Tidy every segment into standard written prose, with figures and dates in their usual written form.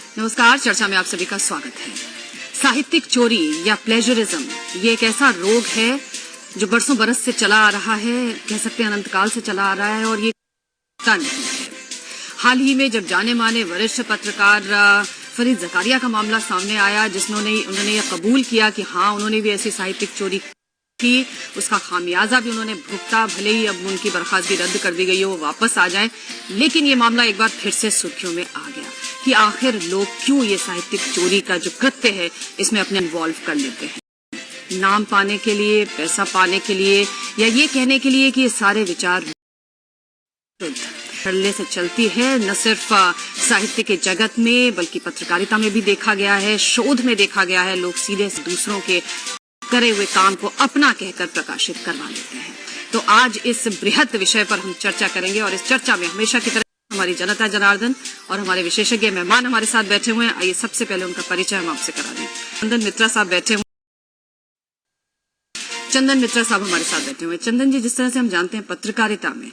नमस्कार, चर्चा में आप सभी का स्वागत है। साहित्यिक चोरी या प्लेजरिज्म ये एक ऐसा रोग है जो बरसों बरस से चला आ रहा है, कह सकते हैं अनंत काल से चला आ रहा है और ये नहीं है। हाल ही में जब जाने माने वरिष्ठ पत्रकार फरीद ज़कारिया का मामला सामने आया, उन्होंने ये कबूल किया कि हाँ उन्होंने भी ऐसी साहित्यिक चोरी की, उसका खामियाजा भी उन्होंने भुगता, भले ही अब उनकी बर्खास्तगी रद्द कर दी गई हो, वो वापस आ जाए, लेकिन ये मामला एक बार फिर से सुर्खियों में आ गया कि आखिर लोग क्यों ये साहित्यिक चोरी का जो कृत्य है इसमें अपने इन्वॉल्व कर लेते हैं, नाम पाने के लिए, पैसा पाने के लिए, या ये कहने के लिए कि ये सारे विचार धड़ल्ले से चलती है। न सिर्फ साहित्य के जगत में बल्कि पत्रकारिता में भी देखा गया है, शोध में देखा गया है, लोग सीधे से दूसरों के करे हुए काम को अपना कहकर प्रकाशित करवा लेते हैं। तो आज इस बृहत विषय पर हम चर्चा करेंगे और इस चर्चा में हमेशा की तरह हमारी जनता जनार्दन और हमारे विशेषज्ञ मेहमान हमारे साथ बैठे हुए हैं। आइए सबसे पहले उनका परिचय हम आपसे करा दें। चंदन मित्रा साहब बैठे हुए। चंदन मित्रा साहब हमारे साथ बैठे हुए। चंदन जी, जिस तरह से हम जानते हैं पत्रकारिता में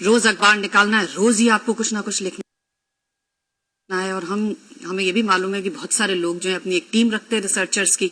रोज अखबार निकालना है, रोज ही आपको कुछ ना कुछ लिखना है, और हमें ये भी मालूम है कि बहुत सारे लोग जो है अपनी एक टीम रखते हैं रिसर्चर्स की,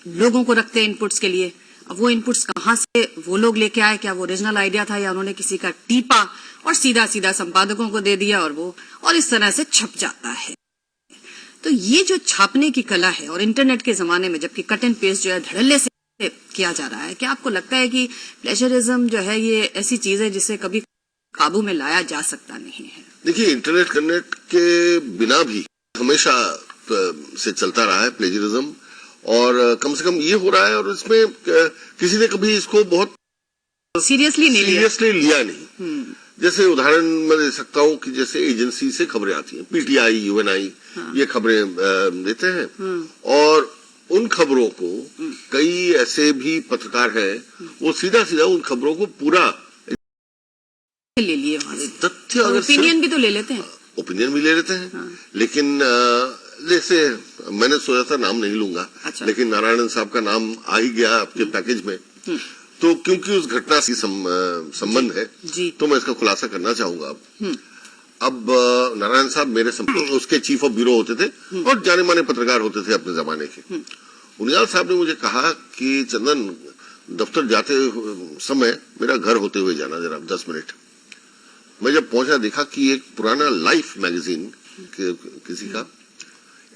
लोगों को रखते हैं इनपुट्स के लिए। अब वो इनपुट्स कहाँ से वो लोग लेके आए, क्या वो ओरिजिनल आइडिया था या उन्होंने किसी का टीपा और सीधा सीधा संपादकों को दे दिया और इस तरह से छप जाता है। तो ये जो छापने की कला है और इंटरनेट के जमाने में जबकि कट एंड पेस्ट जो है धड़ल्ले से किया जा रहा है, क्या आपको लगता है कि प्लेजरिज्म जो है ये ऐसी चीज है जिसे कभी काबू में लाया जा सकता नहीं है? देखिए, इंटरनेट कनेक्ट के बिना भी हमेशा से चलता रहा है प्लेजरिज्म, और कम से कम ये हो रहा है, और इसमें किसी ने कभी इसको बहुत सीरियसली लिया नहीं। जैसे उदाहरण मैं दे सकता हूँ कि जैसे एजेंसी से खबरें आती हैं, पीटीआई, यूएनआई, ये खबरें देते हैं, और उन खबरों को कई ऐसे भी पत्रकार हैं वो सीधा उन खबरों को पूरा ले लिए, तथ्य अगर ओपिनियन भी तो ले लेते हैं, ओपिनियन भी ले लेते हैं। लेकिन जैसे मैंने सोचा था, नाम नहीं लूंगा, अच्छा। लेकिन नारायणन साहब का नाम आ ही गया आपके पैकेज में, तो क्योंकि उस घटना से संबंध है तो मैं इसका खुलासा करना चाहूंगा। अब नारायण साहब मेरे उसके चीफ ऑफ ब्यूरो होते थे और जाने माने पत्रकार होते थे अपने जमाने के। उनियाल साहब ने मुझे कहा कि चंदन, दफ्तर जाते समय मेरा घर होते हुए जाना जरा 10 मिनट। मैं जब पहुंचा देखा कि एक पुराना लाइफ मैगजीन किसी का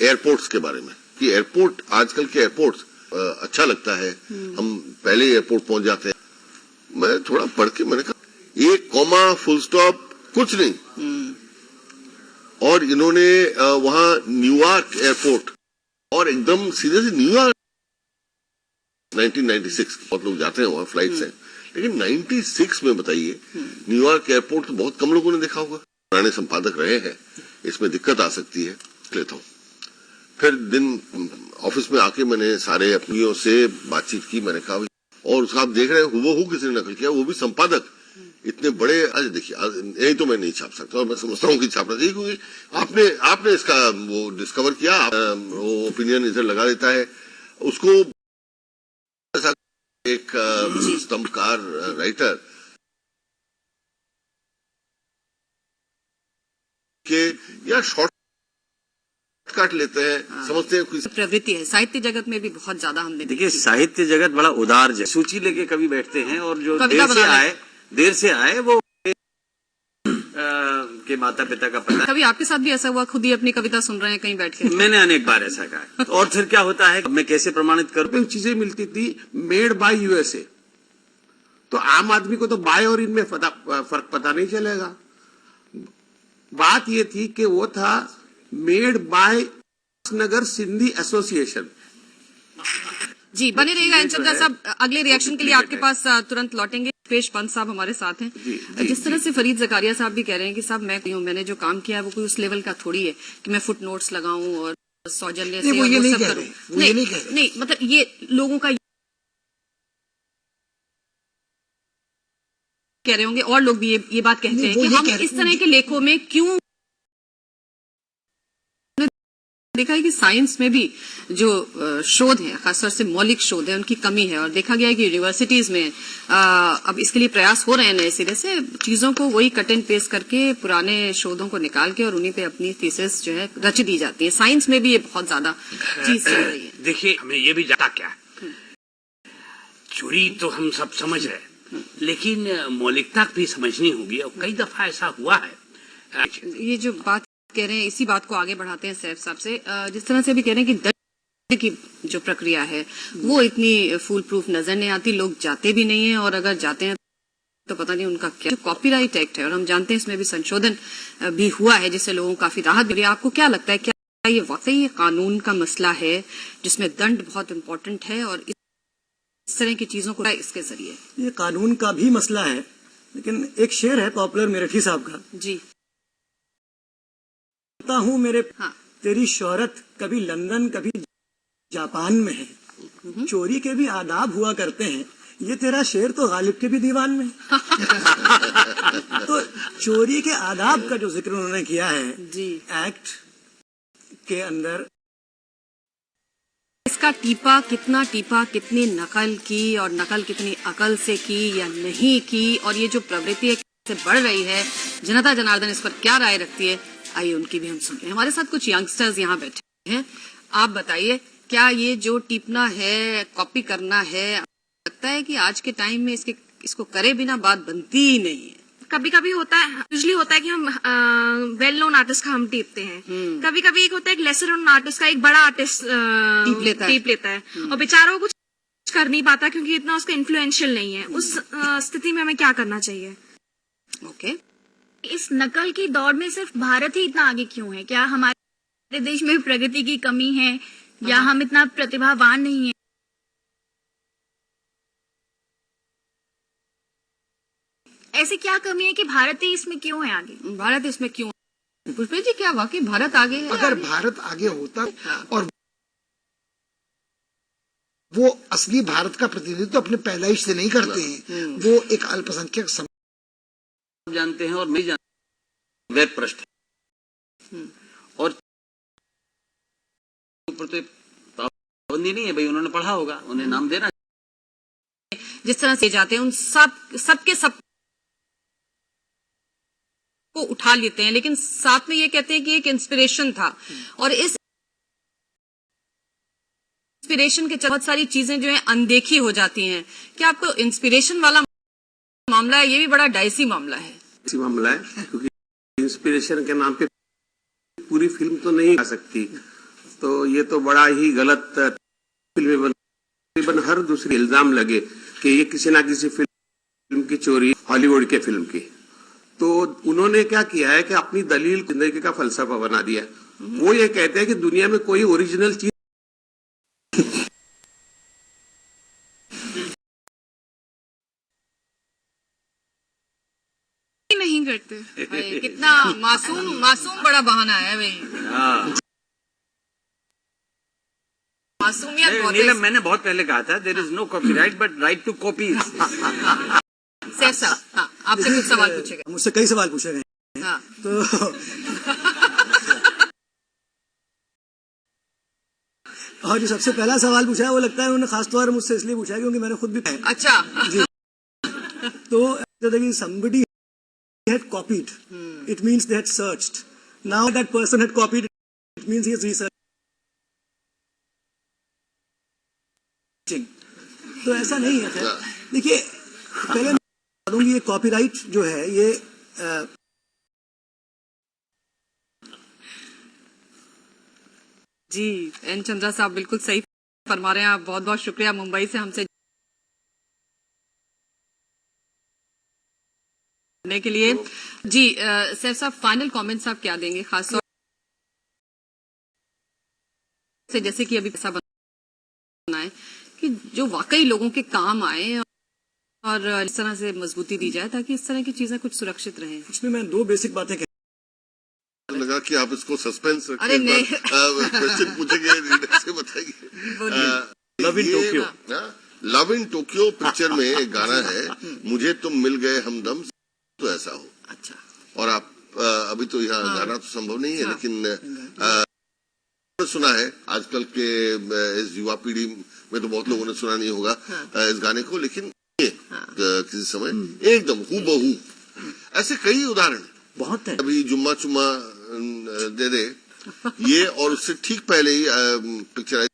एयरपोर्ट्स के बारे में, कि एयरपोर्ट, आजकल के एयरपोर्ट्स अच्छा लगता है, हम पहले एयरपोर्ट पहुंच जाते हैं। मैं थोड़ा पढ़ के मैंने कहा एक कॉमा, फुल स्टॉप, कुछ नहीं, और इन्होंने वहां न्यूयॉर्क एयरपोर्ट और एकदम सीधे से न्यूयॉर्क 1996 बहुत लोग जाते हैं वहां फ्लाइट से, लेकिन 96 में बताइए न्यूयॉर्क एयरपोर्ट तो बहुत कम लोगों ने देखा होगा। पुराने संपादक रहे हैं, इसमें दिक्कत आ सकती है, लेता हूँ। फिर दिन ऑफिस में आके मैंने सारे अपनियों से बातचीत की, मैंने कहा और उसका आप देख रहे हैं हुबहू किसी ने नकल किया, वो भी संपादक इतने बड़े। आज देखिए, यही तो मैं नहीं छाप सकता, और मैं समझता हूँ कि छापना चाहिए, क्योंकि आपने इसका वो डिस्कवर किया, वो ओपिनियन इधर लगा देता है उसको। एक स्तंभकार राइटर के या शॉर्ट काट लेते हैं, समझते हैं कोई प्रवृत्ति है साहित्य जगत में भी बहुत ज्यादा हमने। देखिए, साहित्य जगत बड़ा उदार है, सूची लेके कभी बैठते हैं, और जो देर से आए वो के माता पिता का पता। कभी आपके साथ भी ऐसा हुआ, खुद ही अपनी कविता सुन रहे हैं कहीं बैठ के? मैंने अनेक बार ऐसा कहा। और फिर क्या होता है, मैं कैसे प्रमाणित करूं? चीजें मिलती थी मेड बाय यूएसए, तो आम आदमी को तो बाय और इनमें फर्क पता नहीं चलेगा। बात ये थी कि वो था made by Nagar Sindhi association. जी, बने रहिएगा चंद्रा साहब, अगले रिएक्शन के लिए आपके पास तुरंत लौटेंगे। पेश पंत साहब हमारे साथ हैं। जिस तरह से फरीद ज़कारिया साहब भी कह रहे हैं कि साहब मैंने जो काम किया है वो कोई उस लेवल का थोड़ी है कि मैं फुट नोट्स लगाऊं और सौजन्य से वो सब करूं। नहीं, मतलब ये लोगों का कह रहे होंगे, और लोग भी ये बात कहते हैं कि हम इस तरह के लेखों में क्यों देखा है कि साइंस में भी जो शोध है, खासतौर से मौलिक शोध है, उनकी कमी है और देखा गया है कि यूनिवर्सिटीज में अब इसके लिए प्रयास हो रहे हैं नए सिरे से चीजों को वही कट एंड पेस्ट करके पुराने शोधों को निकाल के और उन्हीं पे अपनी थीसिस जो है रच दी जाती है। साइंस में भी ये बहुत ज्यादा चीज चल रही है। देखिए, हमें ये भी जाता क्या, चोरी तो हम सब समझ रहे, लेकिन मौलिकता भी समझनी होगी और कई दफा ऐसा हुआ है। ये जो बात कह रहे हैं, इसी बात को आगे बढ़ाते हैं सैफ साहब से। जिस तरह से भी कह रहे हैं कि दंड की जो प्रक्रिया है वो इतनी फूल प्रूफ नजर नहीं आती, लोग जाते भी नहीं है और अगर जाते हैं तो पता नहीं उनका क्या। जो कॉपीराइट एक्ट है और हम जानते हैं इसमें भी संशोधन भी हुआ है जिससे लोगों को काफी राहत मिली। आपको क्या लगता है, क्या ये वाकई कानून का मसला है जिसमें दंड बहुत इम्पोर्टेंट है और इस तरह की चीजों को इसके जरिए? ये कानून का भी मसला है, लेकिन एक शेर है पॉपुलर मेरठी साहब का, जी हूँ मेरे हाँ। तेरी शोहरत कभी लंदन कभी जापान में है, चोरी के भी आदाब हुआ करते हैं, ये तेरा शेर तो गालिब के भी दीवान में तो चोरी के आदाब का जो जिक्र उन्होंने किया है जी एक्ट के अंदर, इसका टीपा, कितनी नकल की और नकल कितनी अकल से की या नहीं की, और ये जो प्रवृत्ति है से बढ़ रही है, जनता जनार्दन इस पर क्या राय रखती है, आइए उनकी भी हम सुन रहे हैं। हमारे साथ कुछ यंगस्टर्स यहाँ बैठे हैं। आप बताइए, क्या ये जो टीपना है, कॉपी करना है, लगता है कि आज के टाइम में इसको करे बिना बात बनती ही नहीं है? कभी कभी होता है, यूजली होता है कि हम वेल नोन आर्टिस्ट का हम टीपते हैं, कभी कभी एक होता है एक लेसर नोन आर्टिस्ट का एक बड़ा आर्टिस्ट टीप लेता है और बेचारा वो कुछ कर नहीं पाता क्योंकि इतना उसका इन्फ्लुएंशियल नहीं है। उस स्थिति में हमें क्या करना चाहिए? ओके, इस नकल की दौड़ में सिर्फ भारत ही इतना आगे क्यों है? क्या हमारे देश में प्रगति की कमी है या हम इतना प्रतिभावान नहीं है? ऐसी क्या कमी है कि भारत ही इसमें क्यों है आगे? भारत इसमें क्यों? पुष्पा जी, क्या वाकई भारत आगे है? अगर भारत आगे होता और वो असली भारत का प्रतिनिधित्व अपने पैदाइश से नहीं करते हैं, वो एक अल्पसंख्यक जानते हैं और नहीं जानते, वेब पृष्ठ और ऊपर तो पाबंदी नहीं है भाई, उन्होंने पढ़ा होगा, उन्हें नाम देना। जिस तरह से जाते हैं उन सबके सब को उठा लेते हैं, लेकिन साथ में ये कहते हैं कि एक इंस्पिरेशन था और इस इंस्पिरेशन के बहुत सारी चीजें जो है अनदेखी हो जाती हैं। क्या आपको इंस्पिरेशन वाला मामला है? ये भी बड़ा डाइसी मामला है। इसी मामला है क्योंकि इंस्पिरेशन के नाम पे पूरी फिल्म तो नहीं आ सकती, तो ये तो बड़ा ही गलत फिल्म तकरीबन हर दूसरी इल्जाम लगे कि ये किसी ना किसी फिल्म की चोरी, हॉलीवुड के फिल्म की। तो उन्होंने क्या किया है कि अपनी दलील जिंदगी का फलसफा बना दिया। वो ये कहते हैं कि दुनिया में कोई ओरिजिनल चीज नहीं करते। कितना मासूम बड़ा बहाना है भाई। मासूमियत बहुत है। नीलम, मैंने बहुत पहले कहा था, there is no copyright but right to copy. Saif साहब, हाँ, आपसे कुछ सवाल पूछे गए। मुझसे कई सवाल पूछे गए, हाँ। तो और जो सबसे पहला सवाल पूछा है वो लगता है उन्होंने खासतौर मुझसे इसलिए पूछा है क्योंकि मैंने खुद भी पढ़ा। अच्छा जी। तो somebody had copied, it means they had searched. Now that person had copied, it means he is researching. तो ऐसा नहीं है सर। देखिए, पहले मैं बता दूंगी, ये कॉपीराइट जो है ये जी, एन चंद्रा साहब बिल्कुल सही फरमा रहे हैं आप। बहुत बहुत शुक्रिया मुंबई से हमसे जुड़ने के लिए। जी सैफ साहब, फाइनल कमेंट्स आप क्या देंगे, खासतौर से जैसे कि अभी ऐसा बनाए कि जो वाकई लोगों के काम आए और इस तरह से मजबूती दी जाए ताकि इस तरह की चीजें कुछ सुरक्षित रहें? इसमें मैं दो बेसिक बातें लगा कि आप इसको सस्पेंस रखिए। अरे नहीं, क्वेश्चन पूछेंगे, रीडर से बताइए। Love in Tokyo, love in Tokyo picture में एक गाना है, मुझे तुम मिल गए हमदम तो ऐसा हो। अच्छा, और आप अभी तो यहाँ गाना तो संभव नहीं है, लेकिन सुना है आजकल के इस युवा पीढ़ी में तो बहुत लोगों ने सुना नहीं होगा इस गाने को, लेकिन किसी समय एकदम हूबहू ऐसे कई उदाहरण बहुत है। अभी जुम्मा चुम्मा दे दे ये, और उससे ठीक पहले ही पिक्चर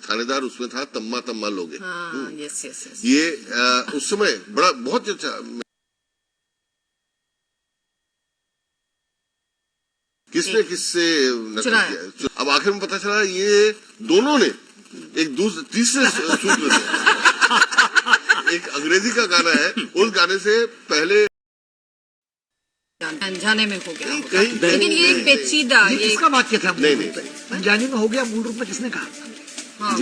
थानेदार, उसमें था तम्मा तम्मा लोगे। Yes yes yes. ये उस समय बड़ा बहुत अच्छा किसने किससे नकल किया। अब आखिर में पता चला ये दोनों ने एक दूसरे तीसरे सूत्र से एक अंग्रेजी का गाना है, उस गाने से पहले अनजाने में हो गया, लेकिन ये एक पेचीदा, ये किसका वाक्य था? नहीं अनजाने में हो गया मूल रूप में किसने कहा? हाँ,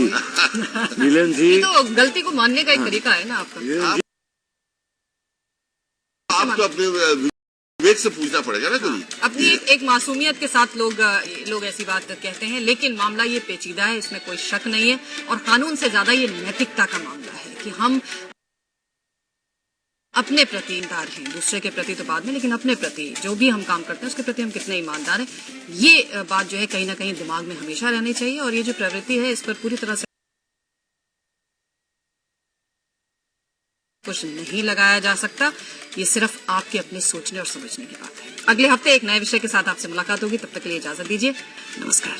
मिलन जी, ये तो गलती को मानने का एक तरीका है ना आपका। आप तो अपने विवेक से पूछना पड़ेगा ना कभी। अपनी एक मासूमियत के साथ लोग ऐसी बात कहते हैं, लेकिन मामला ये पेचीदा है, इसमें कोई शक नहीं है। और कानून से ज्यादा ये नैतिकता का मामला है कि हम अपने प्रति ईमानदार हैं, दूसरे के प्रति तो बाद में, लेकिन अपने प्रति जो भी हम काम करते हैं उसके प्रति हम कितने ईमानदार हैं, ये बात जो है कहीं ना कहीं दिमाग में हमेशा रहनी चाहिए। और ये जो प्रवृत्ति है इस पर पूरी तरह से कुछ नहीं लगाया जा सकता, ये सिर्फ आपके अपने सोचने और समझने की बात है। अगले हफ्ते एक नए विषय के साथ आपसे मुलाकात होगी, तब तक के लिए इजाजत दीजिए, नमस्कार।